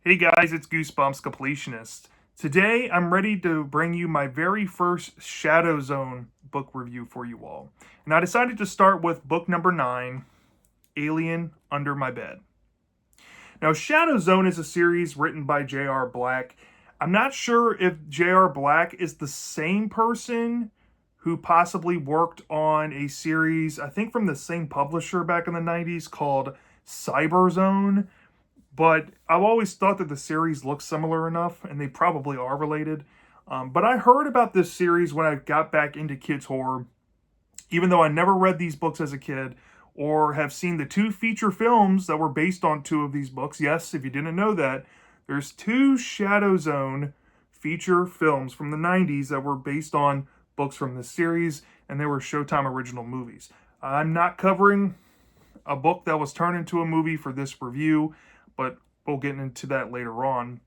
Hey guys, it's Goosebumps Completionist. Today I'm ready to bring you my very first Shadow Zone book review for you all. And I decided to start with book number 9, Alien Under My Bed. Now, Shadow Zone is a series written by J.R. Black. I'm not sure if J.R. Black is the same person who possibly worked on a series, I think from the same publisher back in the 90s called Cyber Zone. But I've always thought that the series looks similar enough, and they probably are related. But I heard about this series when I got back into kids' horror, even though I never read these books as a kid or have seen the 2 feature films that were based on 2 of these books. Yes, if you didn't know that, there's 2 Shadow Zone feature films from the 90s that were based on books from this series, and they were Showtime original movies. I'm not covering a book that was turned into a movie for this review, but we'll get into that later on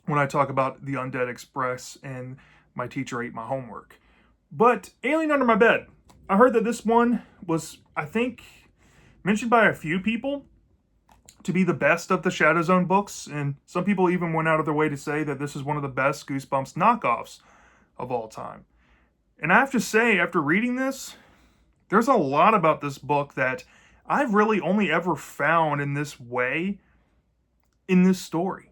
when I talk about The Undead Express and My Teacher Ate My Homework. But Alien Under My Bed. I heard that this one was, I think, mentioned by a few people to be the best of the Shadow Zone books, and some people even went out of their way to say that this is one of the best Goosebumps knockoffs of all time. And I have to say, after reading this, there's a lot about this book that I've really only ever found in this way in this story.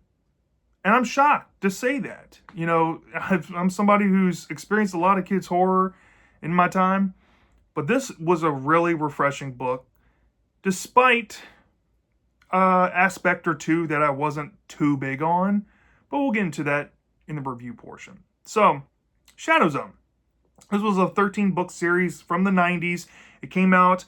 And I'm shocked to say that. You know, I'm somebody who's experienced a lot of kids' horror in my time, but this was a really refreshing book, despite aspect or two that I wasn't too big on, but we'll get into that in the review portion. So, Shadow Zone. This was a 13-book series from the 90s. It came out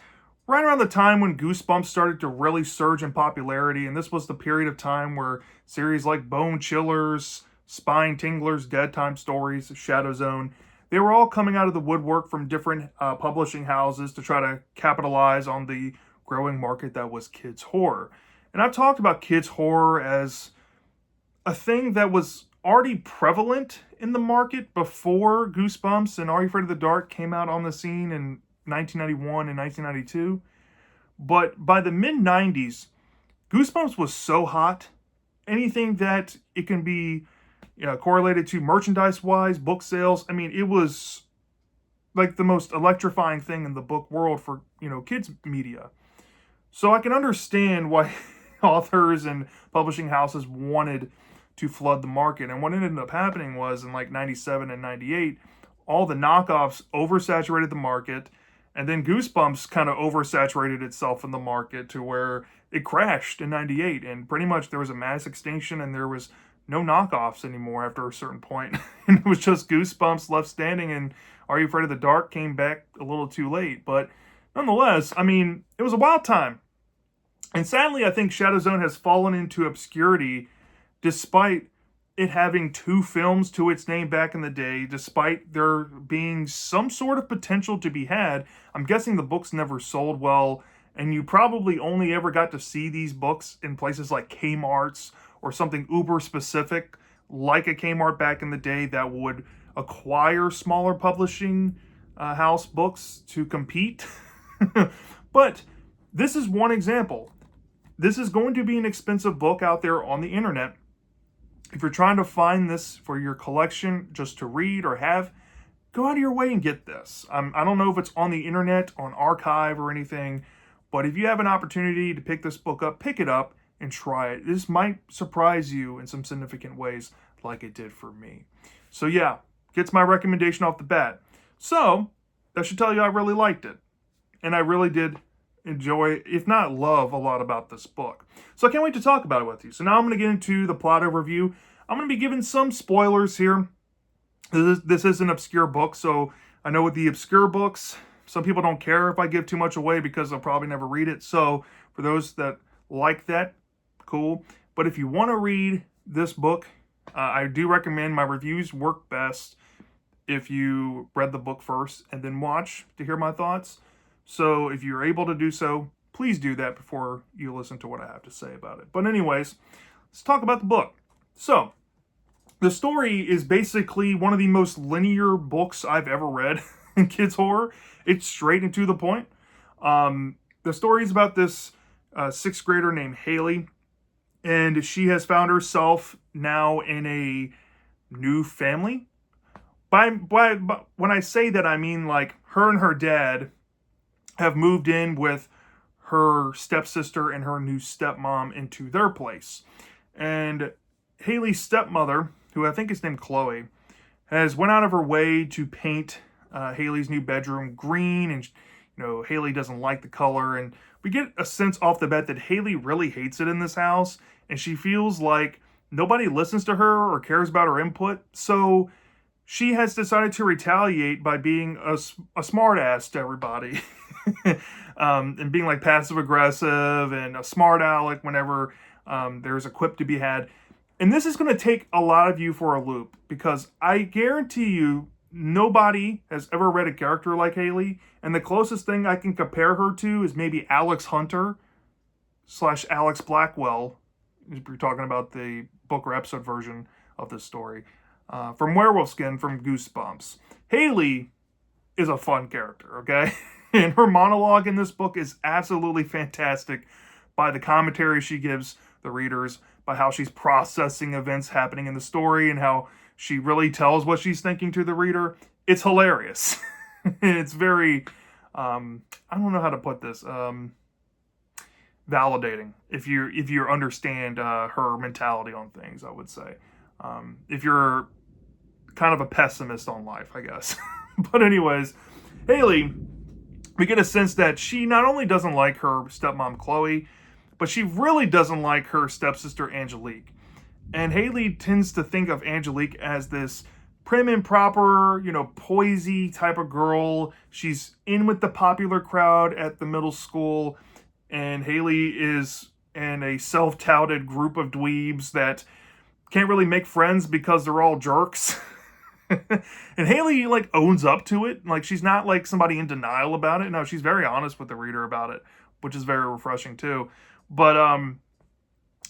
right around the time when Goosebumps started to really surge in popularity, and this was the period of time where series like Bone Chillers, Spine Tinglers, Dead Time Stories, Shadow Zone, they were all coming out of the woodwork from different publishing houses to try to capitalize on the growing market that was kids' horror. And I've talked about kids' horror as a thing that was already prevalent in the market before Goosebumps and Are You Afraid of the Dark came out on the scene in 1991 and 1992. But by the mid 90s, Goosebumps was so hot. Anything that it can be correlated to merchandise wise, book sales, I mean, it was like the most electrifying thing in the book world for, kids media. So I can understand why authors and publishing houses wanted to flood the market. And what ended up happening was in like 97 and 98, all the knockoffs oversaturated the market. And then Goosebumps kind of oversaturated itself in the market to where it crashed in 98. And pretty much there was a mass extinction and there was no knockoffs anymore after a certain point. And it was just Goosebumps left standing, and Are You Afraid of the Dark came back a little too late. But nonetheless, I mean, it was a wild time. And sadly, I think Shadow Zone has fallen into obscurity despite it having 2 films to its name back in the day, despite there being some sort of potential to be had. I'm guessing the books never sold well, and you probably only ever got to see these books in places like Kmart's or something uber specific, like a Kmart back in the day that would acquire smaller publishing house books to compete. But this is one example. This is going to be an expensive book out there on the internet. If you're trying to find this for your collection just to read or have, go out of your way and get this. I don't know if it's on the internet, on archive or anything, but if you have an opportunity to pick this book up, pick it up and try it. This might surprise you in some significant ways like it did for me. So yeah, gets my recommendation off the bat. So that should tell you I really liked it. And I really did enjoy, if not love, a lot about this book. So I can't wait to talk about it with you. So now I'm going to get into the plot overview. I'm going to be giving some spoilers here. This is an obscure book, so I know with the obscure books, some people don't care if I give too much away because they'll probably never read it. So for those that like that, cool. But if you want to read this book, I do recommend my reviews work best if you read the book first and then watch to hear my thoughts. So if you're able to do so, please do that before you listen to what I have to say about it. But anyways, let's talk about the book. So the story is basically one of the most linear books I've ever read in kids horror. It's straight and to the point. The story is about this 6th grader named Haley and she has found herself now in a new family. By when I say that, I mean like her and her dad have moved in with her stepsister and her new stepmom into their place. And Haley's stepmother, who I think is named Chloe, has went out of her way to paint Haley's new bedroom green, and Haley doesn't like the color, and we get a sense off the bat that Haley really hates it in this house, and she feels like nobody listens to her or cares about her input. So she has decided to retaliate by being a smart ass to everybody. And being like passive aggressive and a smart aleck whenever there's a quip to be had. And this is going to take a lot of you for a loop, because I guarantee you nobody has ever read a character like Haley, and the closest thing I can compare her to is maybe Alex Hunter / Alex Blackwell, if you're talking about the book or episode version of this story, from Werewolf Skin from Goosebumps. Haley is a fun character, okay? And her monologue in this book is absolutely fantastic, by the commentary she gives the readers, by how she's processing events happening in the story, and how she really tells what she's thinking to the reader. It's hilarious. It's very, I don't know how to put this, validating if you understand her mentality on things, I would say. If you're kind of a pessimist on life, I guess. But anyways, Haley, we get a sense that she not only doesn't like her stepmom Chloe, but she really doesn't like her stepsister Angelique. And Haley tends to think of Angelique as this prim and proper, poisey type of girl. She's in with the popular crowd at the middle school, and Haley is in a self-touted group of dweebs that can't really make friends because they're all jerks. And Haley owns up to it. She's not like somebody in denial about it. No, she's very honest with the reader about it, which is very refreshing too. But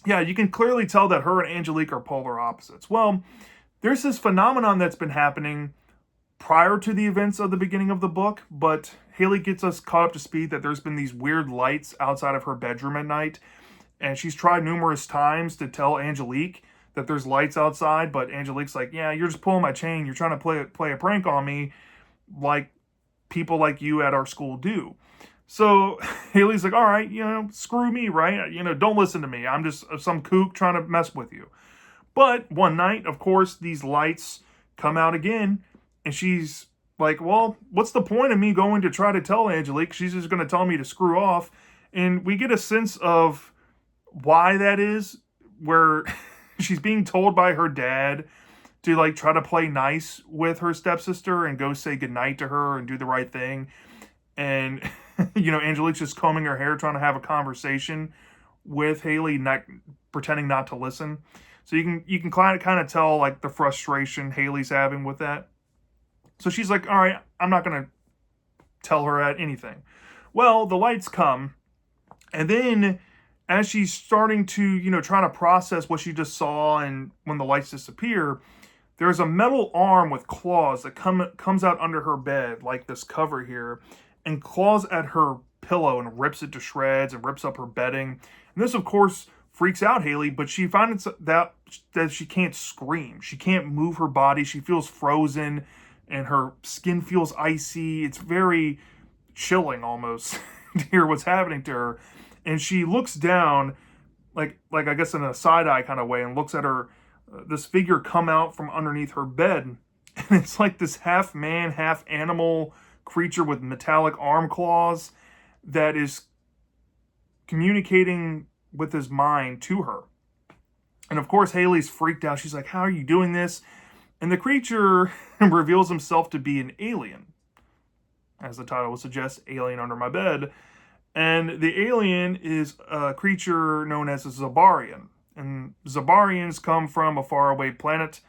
yeah, you can clearly tell that her and Angelique are polar opposites. Well, there's this phenomenon that's been happening prior to the events of the beginning of the book, but Haley gets us caught up to speed that there's been these weird lights outside of her bedroom at night, and she's tried numerous times to tell Angelique that there's lights outside, but Angelique's like, yeah, you're just pulling my chain. You're trying to play a prank on me, like people like you at our school do. So Haley's like, all right, screw me, right? Don't listen to me. I'm just some kook trying to mess with you. But one night, of course, these lights come out again, and she's like, well, what's the point of me going to try to tell Angelique? She's just going to tell me to screw off. And we get a sense of why that is, where she's being told by her dad to try to play nice with her stepsister and go say goodnight to her and do the right thing. And, Angelique's just combing her hair, trying to have a conversation with Haley, not pretending not to listen. So you can kind of tell the frustration Haley's having with that. So she's like, all right, I'm not going to tell her anything. Well, the lights come, and then as she's starting to, try to process what she just saw, and when the lights disappear, there's a metal arm with claws that comes out under her bed, like this cover here, and claws at her pillow and rips it to shreds and rips up her bedding. And this, of course, freaks out Haley, but she finds that she can't scream. She can't move her body. She feels frozen, and her skin feels icy. It's very chilling almost to hear what's happening to her. And she looks down, like I guess in a side-eye kind of way, and looks at her, this figure come out from underneath her bed. And it's like this half man, half animal creature with metallic arm claws that is communicating with his mind to her. And of course, Haley's freaked out. She's like, how are you doing this? And the creature reveals himself to be an alien. As the title would suggest, alien under my bed. And the alien is a creature known as a Zabarian. And Zabarians come from a faraway planet.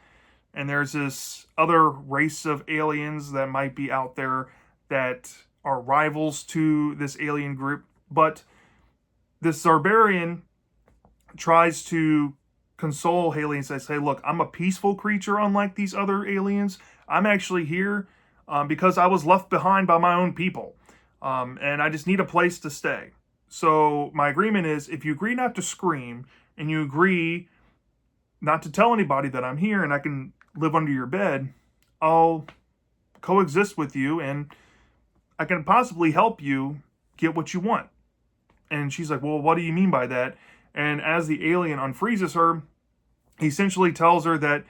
And there's this other race of aliens that might be out there that are rivals to this alien group. But this Zabarian tries to console Haley and says, hey, look, I'm a peaceful creature unlike these other aliens. I'm actually here because I was left behind by my own people. And I just need a place to stay. So my agreement is, if you agree not to scream and you agree not to tell anybody that I'm here and I can live under your bed, I'll coexist with you and I can possibly help you get what you want. And she's like, well, what do you mean by that? And as the alien unfreezes her, he essentially tells her that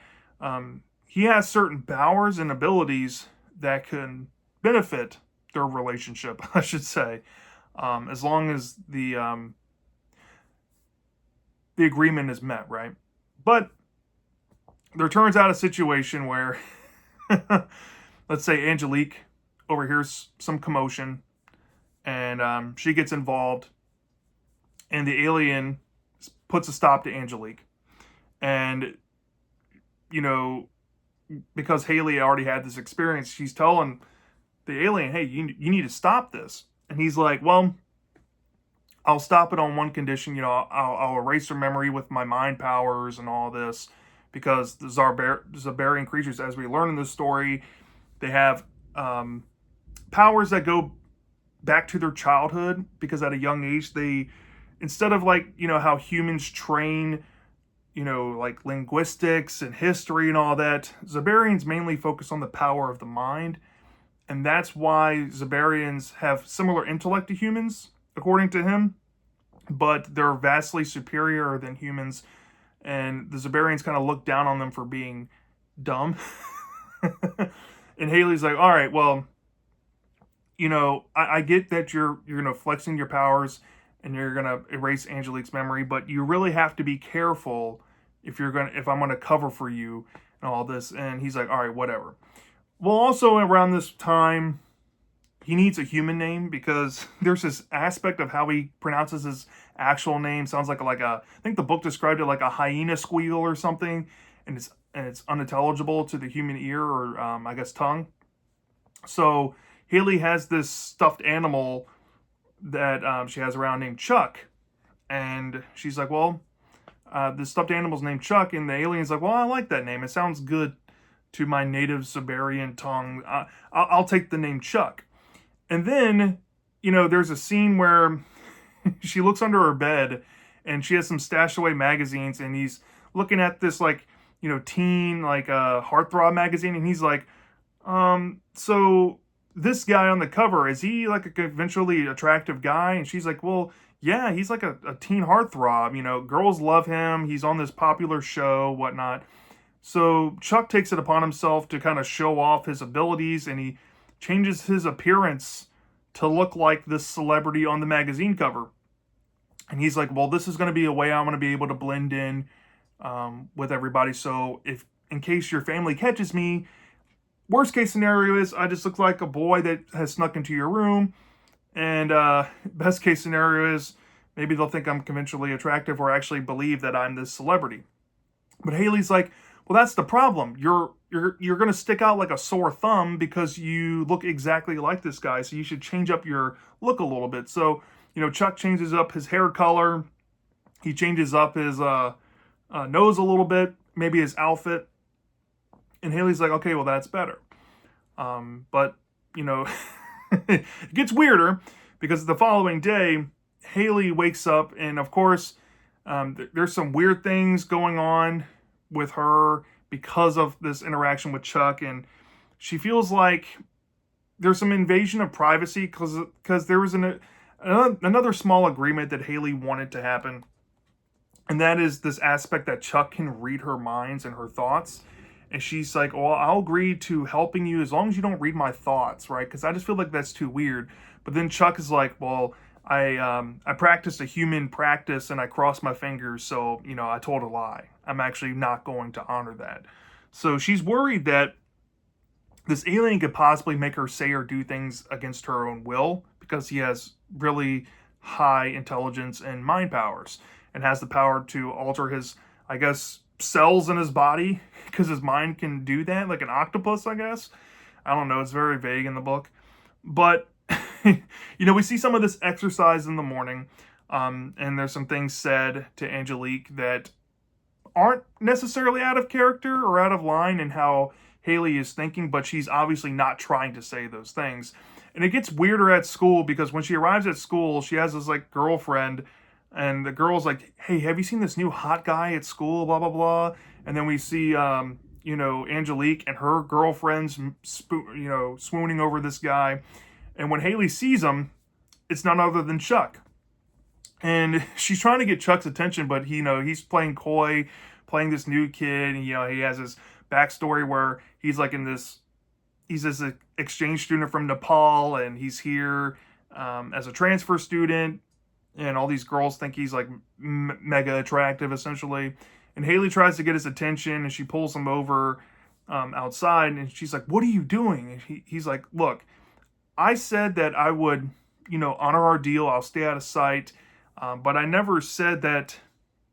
he has certain powers and abilities that can benefit their relationship, I should say, as long as the agreement is met, right? But there turns out a situation where, let's say Angelique overhears some commotion, and she gets involved, and the alien puts a stop to Angelique. And, because Haley already had this experience, she's telling the alien, hey, you need to stop this. And he's like, well, I'll stop it on one condition. I'll erase her memory with my mind powers and all this, because the Zarbarian creatures, as we learn in this story, they have powers that go back to their childhood, because at a young age, they, instead of how humans train, like linguistics and history and all that, Zarbarians mainly focus on the power of the mind. And that's why Zarbarians have similar intellect to humans, according to him, but they're vastly superior than humans. And the Zarbarians kind of look down on them for being dumb. And Haley's like, all right, well, I get that you're flexing your powers and you're gonna erase Angelique's memory, but you really have to be careful if I'm gonna cover for you and all this. And he's like, all right, whatever. Well, also around this time, he needs a human name, because there's this aspect of how he pronounces his actual name. Sounds like I think the book described it like a hyena squeal or something, and it's unintelligible to the human ear, or I guess tongue. So Haley has this stuffed animal that she has around named Chuck, and she's like, well, this stuffed animal's named Chuck, and the alien's like, well, I like that name. It sounds good to my native Zarbarian tongue. I'll take the name Chuck. And then, there's a scene where she looks under her bed and she has some stashed away magazines, and he's looking at this teen, heartthrob magazine, and he's like, so this guy on the cover, is he like a conventionally attractive guy? And she's like, well, yeah, he's like a teen heartthrob, girls love him, he's on this popular show, whatnot. So Chuck takes it upon himself to kind of show off his abilities, and he changes his appearance to look like this celebrity on the magazine cover. And he's like, well, this is going to be a way I'm going to be able to blend in with everybody. So if, in case your family catches me, worst case scenario is I just look like a boy that has snuck into your room. And best case scenario is maybe they'll think I'm conventionally attractive, or actually believe that I'm this celebrity. But Haley's like, well, that's the problem. You're going to stick out like a sore thumb because you look exactly like this guy. So you should change up your look a little bit. So, Chuck changes up his hair color. He changes up his nose a little bit, maybe his outfit. And Haley's like, okay, well, that's better. But, it gets weirder, because the following day, Haley wakes up, and of course, there's some weird things going on with her because of this interaction with Chuck, and she feels like there's some invasion of privacy, because there was another small agreement that Haley wanted to happen, and that is this aspect that Chuck can read her minds and her thoughts. And she's like, well, I'll agree to helping you as long as you don't read my thoughts, right? Because I just feel like that's too weird. But then Chuck is like, well, I practiced a human practice and I crossed my fingers, so, I told a lie. I'm actually not going to honor that. So she's worried that this alien could possibly make her say or do things against her own will, because he has really high intelligence and mind powers, and has the power to alter his, I guess, cells in his body, because his mind can do that, like an octopus, I guess. I don't know, it's very vague in the book. But we see some of this exercise in the morning, and there's some things said to Angelique that aren't necessarily out of character or out of line in how Haley is thinking, but she's obviously not trying to say those things. And it gets weirder at school, because when she arrives at school, she has this girlfriend And the girl's like, hey, have you seen this new hot guy at school, blah blah blah. And then we see Angelique and her girlfriends swooning over this guy. And when Haley sees him, it's none other than Chuck. And she's trying to get Chuck's attention, but he's playing coy, playing this new kid. And, he has his backstory where he's like he's this exchange student from Nepal, and he's here as a transfer student, and all these girls think he's like mega attractive, essentially. And Haley tries to get his attention, and she pulls him over outside, and she's like, "What are you doing?" And he's like, "Look, I said that I would, honor our deal. I'll stay out of sight, but I never said that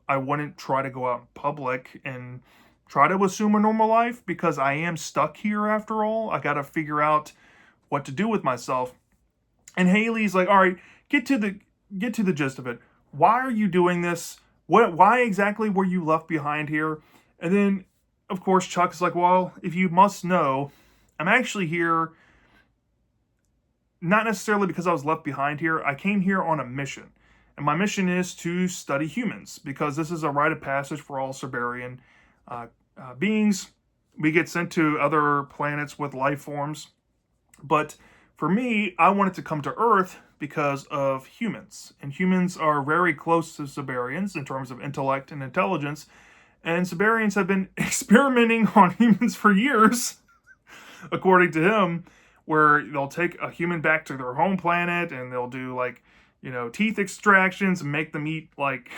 I wouldn't try to go out in public and try to assume a normal life, because I am stuck here after all. I got to figure out what to do with myself." And Haley's like, "All right, get to the gist of it. Why are you doing this? Why exactly were you left behind here?" And then, of course, Chuck's like, "Well, if you must know, I'm actually here not necessarily because I was left behind here. I came here on a mission. And my mission is to study humans, because this is a rite of passage for all Cyberian beings. We get sent to other planets with life forms. But for me, I wanted to come to Earth because of humans. And humans are very close to Cyberians in terms of intellect and intelligence. And Cyberians have been experimenting on humans for years, according to him, where they'll take a human back to their home planet and they'll do teeth extractions and make them eat like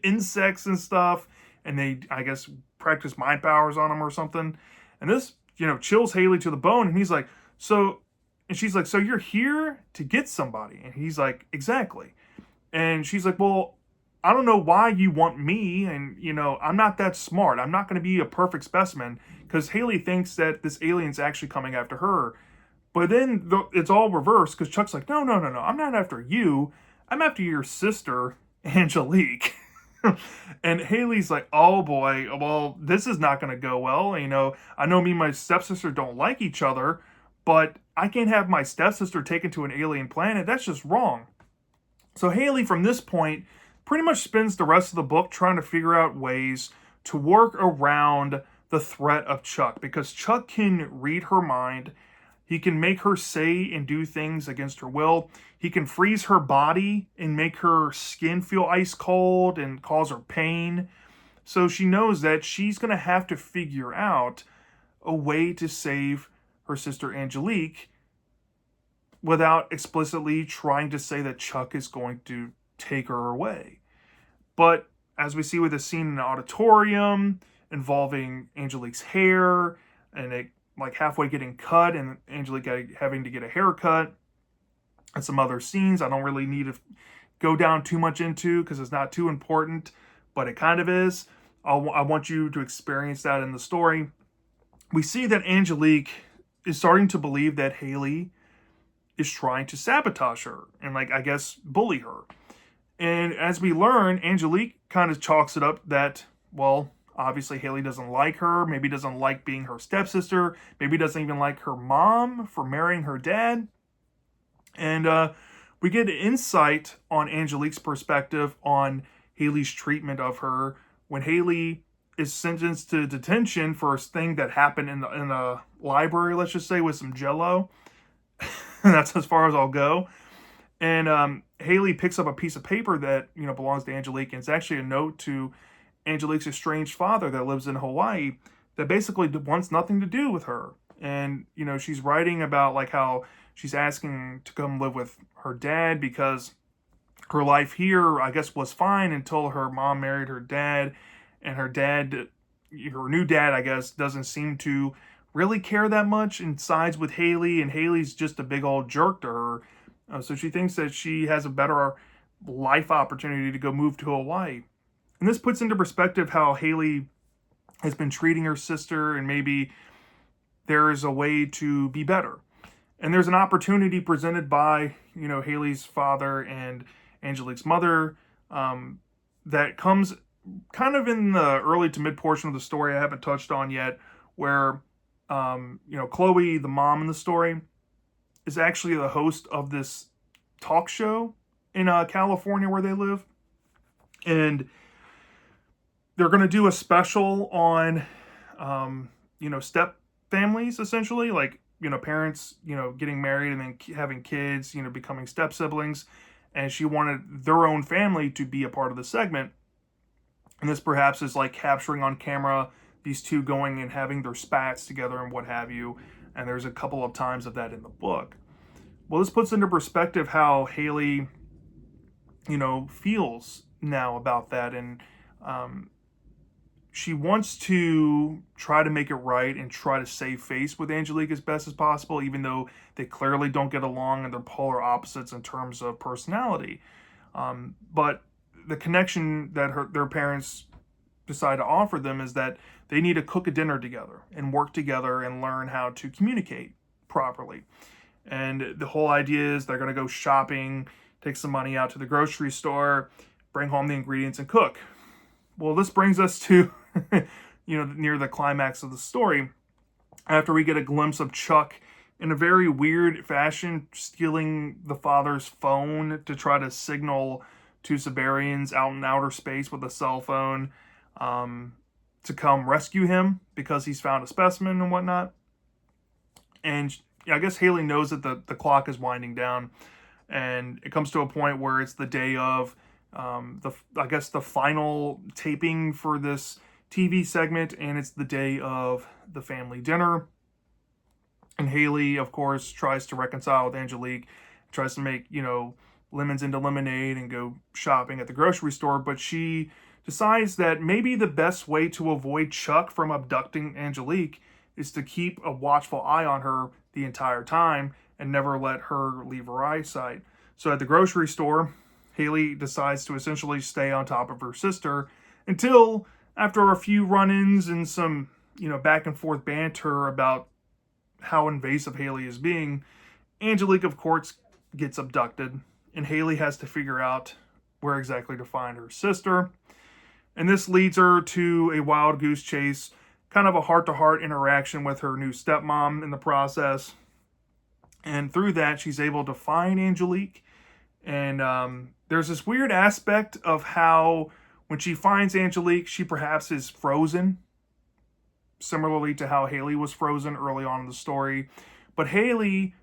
insects and stuff. And they, I guess, practice mind powers on them or something. And this, chills Haley to the bone. And he's like, and she's like, "So you're here to get somebody?" And he's like, "Exactly." And she's like, "Well, I don't know why you want me. And, I'm not that smart. I'm not going to be a perfect specimen." Because Haley thinks that this alien's actually coming after her. But then it's all reversed, because Chuck's like, no, I'm not after you. I'm after your sister, Angelique. And Haley's like, "Oh boy, well, this is not going to go well. I know me and my stepsister don't like each other, but I can't have my stepsister taken to an alien planet. That's just wrong." So Haley, from this point, pretty much spends the rest of the book trying to figure out ways to work around the threat of Chuck, because Chuck can read her mind. He can make her say and do things against her will. He can freeze her body and make her skin feel ice cold and cause her pain. So she knows that she's going to have to figure out a way to save her sister Angelique without explicitly trying to say that Chuck is going to take her away. But as we see with a scene in an auditorium involving Angelique's hair, and it like halfway getting cut, and Angelique having to get a haircut, and some other scenes I don't really need to go down too much into because it's not too important, but it kind of is. I want you to experience that in the story. We see that Angelique is starting to believe that Haley is trying to sabotage her and, I guess, bully her. And as we learn, Angelique kind of chalks it up that, well, obviously Haley doesn't like her, maybe doesn't like being her stepsister, maybe doesn't even like her mom for marrying her dad. And we get insight on Angelique's perspective on Haley's treatment of her when Haley is sentenced to detention for a thing that happened in a library, let's just say, with some Jell-O. And that's as far as I'll go. And Haley picks up a piece of paper that belongs to Angelique, and it's actually a note to Angelique's estranged father that lives in Hawaii that basically wants nothing to do with her. And she's writing about how she's asking to come live with her dad because her life here, I guess, was fine until her mom married her dad, and her new dad, I guess, doesn't seem to really care that much and sides with Haley, and Haley's just a big old jerk to her. So she thinks that she has a better life opportunity to go move to Hawaii. And this puts into perspective how Haley has been treating her sister, and maybe there is a way to be better. And there's an opportunity presented by, Haley's father and Angelique's mother that comes kind of in the early to mid portion of the story I haven't touched on yet, where, Chloe, the mom in the story, is actually the host of this talk show in California where they live. And they're going to do a special on, step families, essentially, like, parents, getting married and then having kids, becoming step siblings. And she wanted their own family to be a part of the segment. And this perhaps is like capturing on camera these two going and having their spats together and what have you. And there's a couple of times of that in the book. Well, this puts into perspective how Haley, feels now about that. And she wants to try to make it right and try to save face with Angelique as best as possible, even though they clearly don't get along and they're polar opposites in terms of personality. But the connection that their parents decide to offer them is that they need to cook a dinner together and work together and learn how to communicate properly. And the whole idea is they're going to go shopping, take some money out to the grocery store, bring home the ingredients and cook. Well, this brings us to, near the climax of the story, after we get a glimpse of Chuck in a very weird fashion stealing the father's phone to try to signal to Siberians out in outer space with a cell phone to come rescue him because he's found a specimen and whatnot. And I guess Haley knows that the clock is winding down, and it comes to a point where it's the day of the final taping for this TV segment, and it's the day of the family dinner. And Haley, of course, tries to reconcile with Angelique, tries to make, lemons into lemonade and go shopping at the grocery store, but she decides that maybe the best way to avoid Chuck from abducting Angelique is to keep a watchful eye on her the entire time and never let her leave her eyesight. So at the grocery store, Haley decides to essentially stay on top of her sister until, after a few run-ins and some, back and forth banter about how invasive Haley is being, Angelique, of course, gets abducted, and Haley has to figure out where exactly to find her sister. And this leads her to a wild goose chase, kind of a heart-to-heart interaction with her new stepmom in the process. And through that, she's able to find Angelique. And there's this weird aspect of how when she finds Angelique, she perhaps is frozen, similarly to how Haley was frozen early on in the story. But Haley,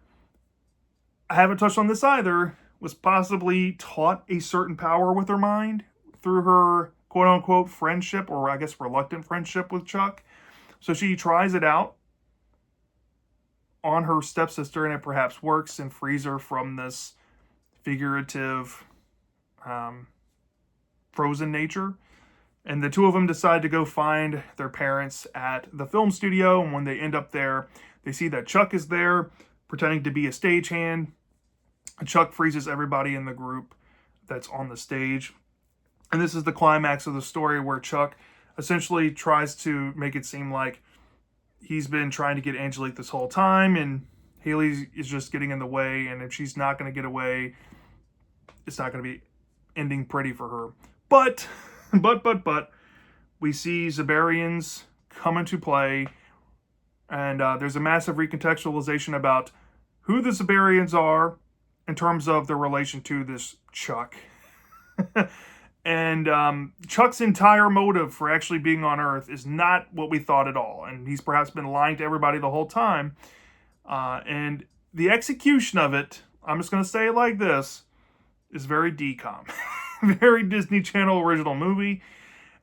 I haven't touched on this either, was possibly taught a certain power with her mind through her quote-unquote friendship, or I guess reluctant friendship with Chuck. So she tries it out on her stepsister, and it perhaps works and frees her from this figurative frozen nature. And the two of them decide to go find their parents at the film studio, and when they end up there, they see that Chuck is there pretending to be a stagehand. Chuck freezes everybody in the group that's on the stage. And this is the climax of the story, where Chuck essentially tries to make it seem like he's been trying to get Angelique this whole time, and Haley is just getting in the way, and if she's not going to get away, it's not going to be ending pretty for her. But, we see Siberians come into play, and there's a massive recontextualization about who the Siberians are in terms of their relation to this Chuck. And Chuck's entire motive for actually being on Earth is not what we thought at all. And he's perhaps been lying to everybody the whole time. And the execution of it, I'm just going to say it like this, is very DCOM. Very Disney Channel original movie.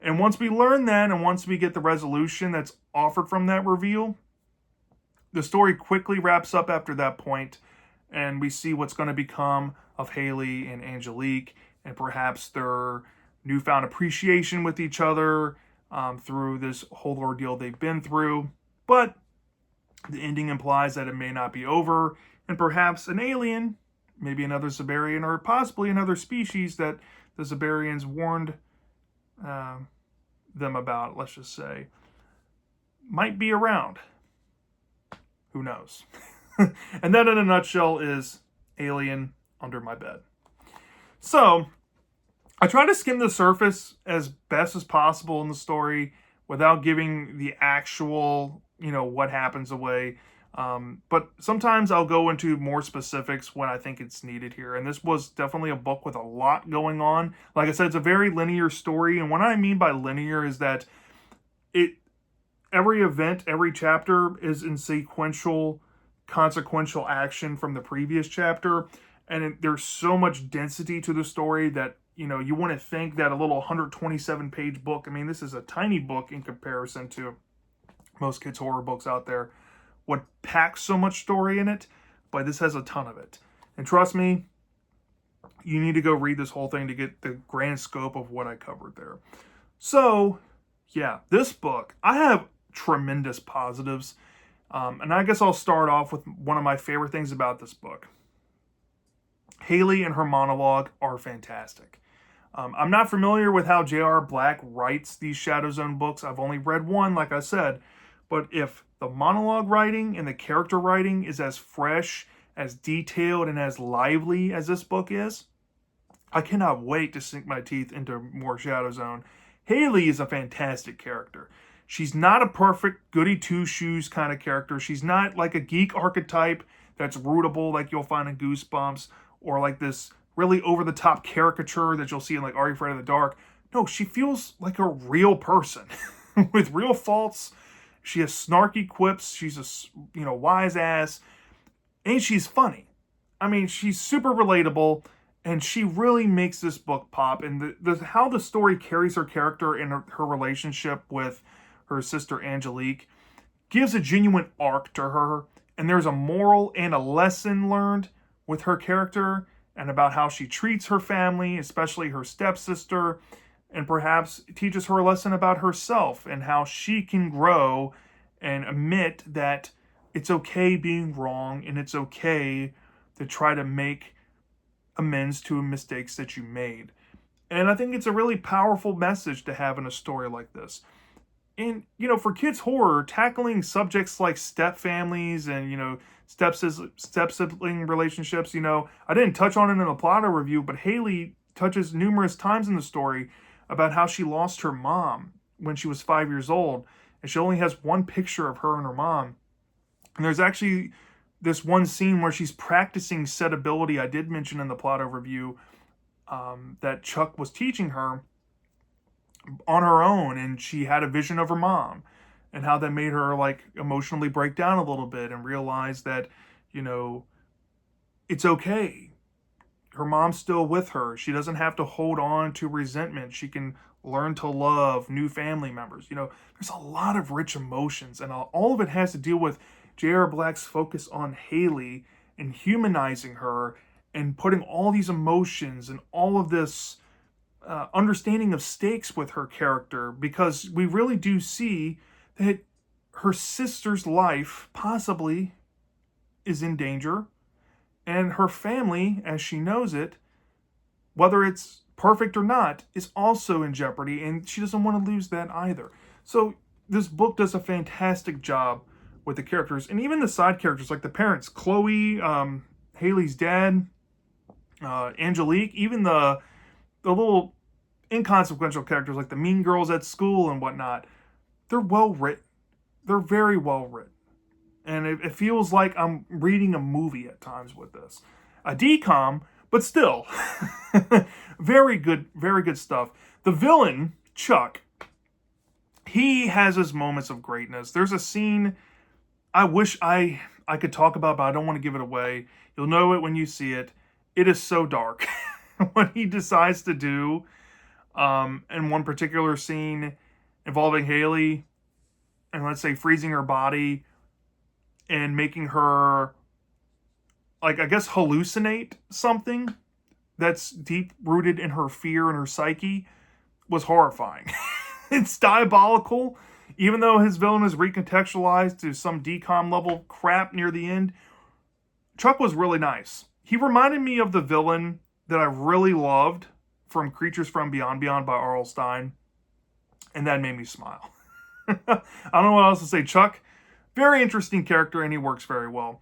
And once we learn that, and once we get the resolution that's offered from that reveal, the story quickly wraps up after that point, and we see what's going to become of Haley and Angelique, and perhaps their newfound appreciation with each other through this whole ordeal they've been through. But the ending implies that it may not be over, and perhaps an alien, maybe another Siberian, or possibly another species that the Siberians warned them about, let's just say, might be around. Who knows? And that, in a nutshell, is Alien Under My Bed. So, I try to skim the surface as best as possible in the story without giving the actual, what happens away. But sometimes I'll go into more specifics when I think it's needed here. And this was definitely a book with a lot going on. Like I said, it's a very linear story. And what I mean by linear is that it every event, every chapter is in sequential, consequential action from the previous chapter. And there's so much density to the story that, you wouldn't think that a little 127 page book, I mean, this is a tiny book in comparison to most kids' horror books out there, would pack so much story in it, but this has a ton of it. And trust me, you need to go read this whole thing to get the grand scope of what I covered there. So, yeah, this book, I have tremendous positives. And I guess I'll start off with one of my favorite things about this book. Haley and her monologue are fantastic. I'm not familiar with how J.R. Black writes these Shadow Zone books. I've only read one, like I said. But if the monologue writing and the character writing is as fresh, as detailed, and as lively as this book is, I cannot wait to sink my teeth into more Shadow Zone. Haley is a fantastic character. She's not a perfect goody two-shoes kind of character. She's not like a geek archetype that's rootable like you'll find in Goosebumps, or like this really over-the-top caricature that you'll see in like Are You Afraid of the Dark? No, she feels like a real person with real faults. She has snarky quips. She's a wise ass, and she's funny. I mean, she's super relatable, and she really makes this book pop. And how the story carries her character and her relationship with her sister Angelique gives a genuine arc to her. And there's a moral and a lesson learned with her character, and about how she treats her family, especially her stepsister, and perhaps teaches her a lesson about herself and how she can grow and admit that it's okay being wrong, and it's okay to try to make amends to mistakes that you made. And I think it's a really powerful message to have in a story like this. And, for kids' horror, tackling subjects like step families and, step-sibling relationships, I didn't touch on it in the plot review, but Haley touches numerous times in the story about how she lost her mom when she was 5 years old, and she only has one picture of her and her mom. And there's actually this one scene where she's practicing set ability I did mention in the plot overview, that Chuck was teaching her on her own, and she had a vision of her mom and how that made her like emotionally break down a little bit and realize that, it's okay. Her mom's still with her. She doesn't have to hold on to resentment. She can learn to love new family members. There's a lot of rich emotions, and all of it has to do with J.R. Black's focus on Haley and humanizing her and putting all these emotions and all of this understanding of stakes with her character, because we really do see that her sister's life possibly is in danger, and her family, as she knows it, whether it's perfect or not, is also in jeopardy, and she doesn't want to lose that either. So this book does a fantastic job with the characters, and even the side characters, like the parents, Chloe, Haley's dad, Angelique, even the little inconsequential characters like the mean girls at school and whatnot. They're well written. They're very well written. And it feels like I'm reading a movie at times with this. A DCOM, but still. Very good stuff. The villain, Chuck, he has his moments of greatness. There's a scene I wish I could talk about, but I don't want to give it away. You'll know it when you see it. It is so dark. What he decides to do in one particular scene involving Haley, and let's say freezing her body and making her, like, I guess hallucinate something that's deep rooted in her fear and her psyche, was horrifying. It's diabolical. Even though his villain is recontextualized to some DCOM level crap near the end, Chuck was really nice. He reminded me of the villain that I really loved from Creatures from Beyond by R.L. Stine, and that made me smile. I don't know what else to say. Chuck, very interesting character, and he works very well.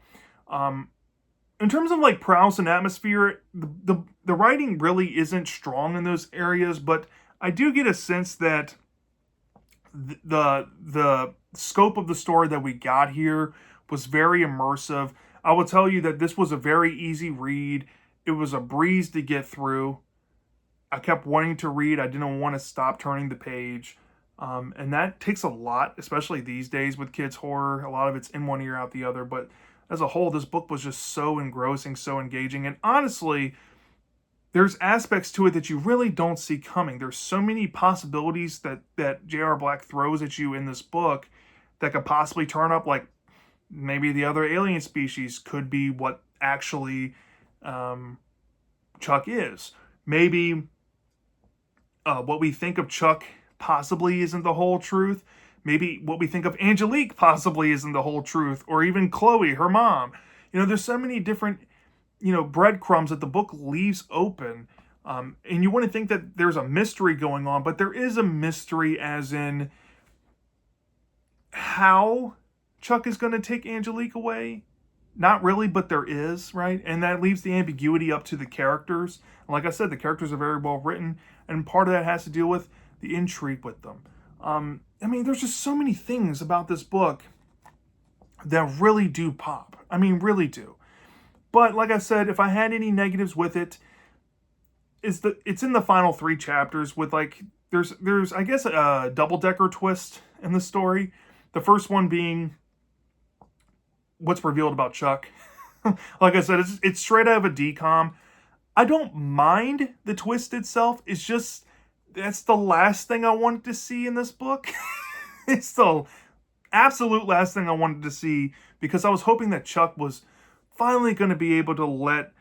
In terms of like prowess and atmosphere, the writing really isn't strong in those areas, but I do get a sense that the scope of the story that we got here was very immersive. I will tell you that this was a very easy read. It was a breeze to get through. I kept wanting to read. I didn't want to stop turning the page. And that takes a lot, especially these days with kids' horror. A lot of it's in one ear, out the other. But as a whole, this book was just so engrossing, so engaging. And honestly, there's aspects to it that you really don't see coming. There's so many possibilities that J.R. Black throws at you in this book that could possibly turn up, like maybe the other alien species could be what actually Chuck is. Maybe what we think of Chuck possibly isn't the whole truth. Maybe what we think of Angelique possibly isn't the whole truth, or even Chloe, her mom. There's so many different, breadcrumbs that the book leaves open. And you want to think that there's a mystery going on, but there is a mystery as in how Chuck is going to take Angelique away. Not really, but there is, right? And that leaves the ambiguity up to the characters. And like I said, the characters are very well written, and part of that has to do with the intrigue with them. There's just so many things about this book that really do pop. Really do. But like I said, if I had any negatives with it, it's in the final 3 chapters with there's I guess a double-decker twist in the story. The first one being what's revealed about Chuck. Like I said, it's straight out of a DCOM. I don't mind the twist itself. It's just that's the last thing I wanted to see in this book. It's the absolute last thing I wanted to see, because I was hoping that Chuck was finally going to be able to let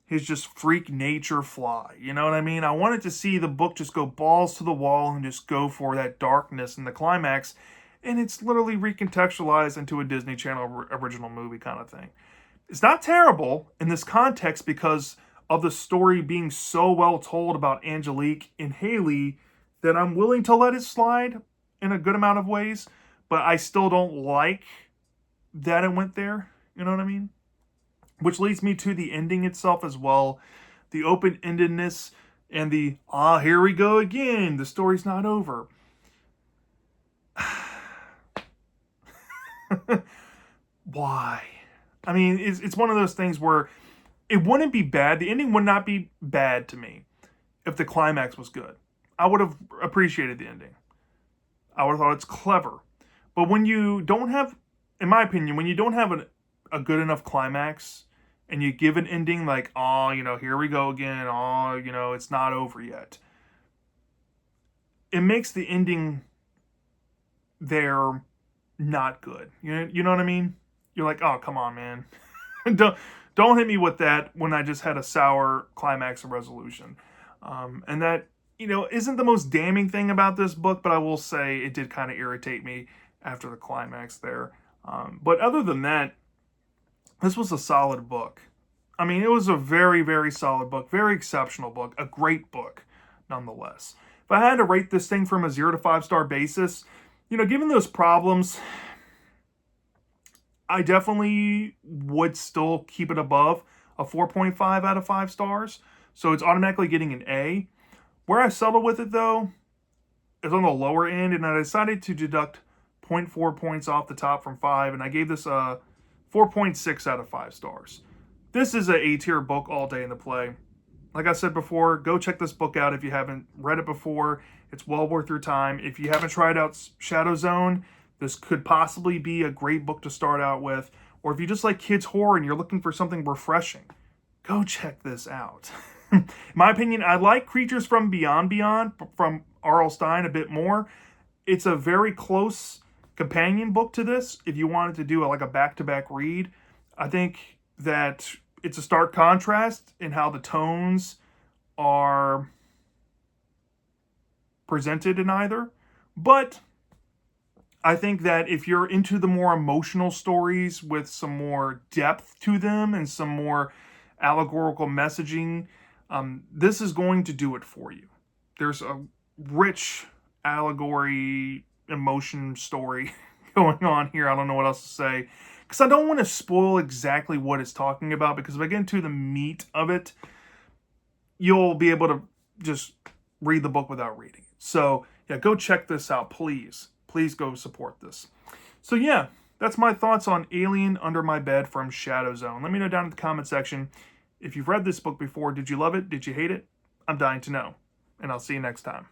his just freak nature fly. You know what I mean? I wanted to see the book just go balls to the wall and just go for that darkness in the climax. And it's literally recontextualized into a Disney Channel original movie kind of thing. It's not terrible in this context because of the story being so well told about Angelique and Haley that I'm willing to let it slide in a good amount of ways. But I still don't like that it went there. You know what I mean? Which leads me to the ending itself as well. The open-endedness and the, here we go again. The story's not over. Why? It's one of those things where it wouldn't be bad. The ending would not be bad to me if the climax was good. I would have appreciated the ending. I would have thought it's clever. But when you don't have, in my opinion, when you don't have a good enough climax and you give an ending like, here we go again. It's not over yet. It makes the ending there not good. You know what I mean? You're like, oh, come on, man. Don't hit me with that when I just had a sour climax and resolution. And that, isn't the most damning thing about this book, but I will say it did kind of irritate me after the climax there. But other than that, this was a solid book. It was a very, very solid book, very exceptional book, a great book, nonetheless. If I had to rate this thing from a 0 to 5-star basis, given those problems, I definitely would still keep it above a 4.5 out of 5 stars. So it's automatically getting an A. Where I settle with it, though, is on the lower end, and I decided to deduct 0.4 points off the top from 5, and I gave this a 4.6 out of 5 stars. This is an A-tier book all day in the play. Like I said before, go check this book out if you haven't read it before. It's well worth your time. If you haven't tried out Shadow Zone, this could possibly be a great book to start out with. Or if you just like kids' horror and you're looking for something refreshing, go check this out. In my opinion, I like Creatures from Beyond from R.L. Stine a bit more. It's a very close companion book to this. If you wanted to do a back-to-back read, I think that it's a stark contrast in how the tones are presented in either. But I think that if you're into the more emotional stories with some more depth to them and some more allegorical messaging, this is going to do it for you. There's a rich allegory, emotion story going on here. I don't know what else to say, because I don't want to spoil exactly what it's talking about, because if I get into the meat of it, you'll be able to just read the book without reading it. So, yeah, go check this out, please. Please go support this. So, yeah, that's my thoughts on Alien Under My Bed from Shadow Zone. Let me know down in the comment section if you've read this book before. Did you love it? Did you hate it? I'm dying to know. And I'll see you next time.